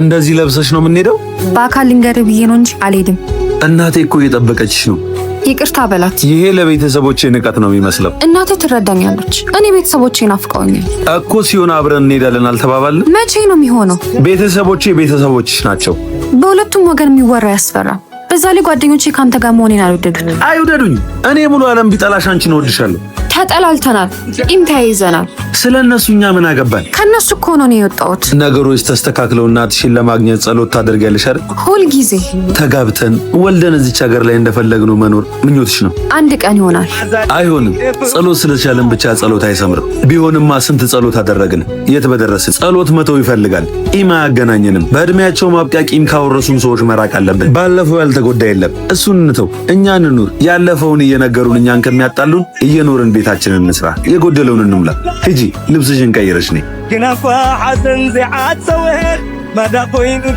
እንደዚህ ለብሰሽ ነው የምንሄደው? በአካል ልንገርህ ብዬ ነው እንጂ አልሄድም። እናቴ እኮ እየጠበቀችሽ ነው። ይቅርታ በላት። ይሄ ለቤተሰቦቼ ንቀት ነው የሚመስለው። እናቴ ትረዳኛለች። እኔ ቤተሰቦቼ ናፍቀውኛል እኮ። ሲሆን አብረን እንሄዳለን አልተባባልን? መቼ ነው የሚሆነው? ቤተሰቦችሽ ናቸው። በሁለቱም ወገን የሚወራ ያስፈራል። በዛ ላይ ጓደኞቼ ካንተ ጋር መሆኔን አልወደዱም። አይውደዱኝ። እኔ ሙሉ ዓለም ቢጠላሽ አንቺን እወድሻለሁ። ተጠላልተናል፣ ቂም ተያይዘናል። ስለነሱ እኛ ምን አገባን? ከነሱ እኮ ነው የወጣሁት። ነገሮች ተስተካክለው እናትሽን ለማግኘት ጸሎት ታደርጊያለሽ አይደል? ሁል ጊዜ ተጋብተን ወልደን እዚች ሀገር ላይ እንደፈለግነው መኖር ምኞትሽ ነው። አንድ ቀን ይሆናል። አይሆንም። ጸሎት ስለቻለን ብቻ ጸሎት አይሰምርም። ቢሆንማ ስንት ጸሎት አደረግን፣ የት በደረስን። ጸሎት መተው ይፈልጋል። ቂም አያገናኘንም። በእድሜያቸው ማብቂያ ቂም ካወረሱን ሰዎች መራቅ አለብን። ባለፈው ያልተጎዳ የለም፣ እሱን እንተው። እኛ እንኑር። ያለፈውን እየነገሩን እኛን ከሚያጣሉን እየኖርን ቤታችንን እንስራ፣ የጎደለውን እንሙላ። ሂጂ ልብስሽን ቀይረሽ ነይ።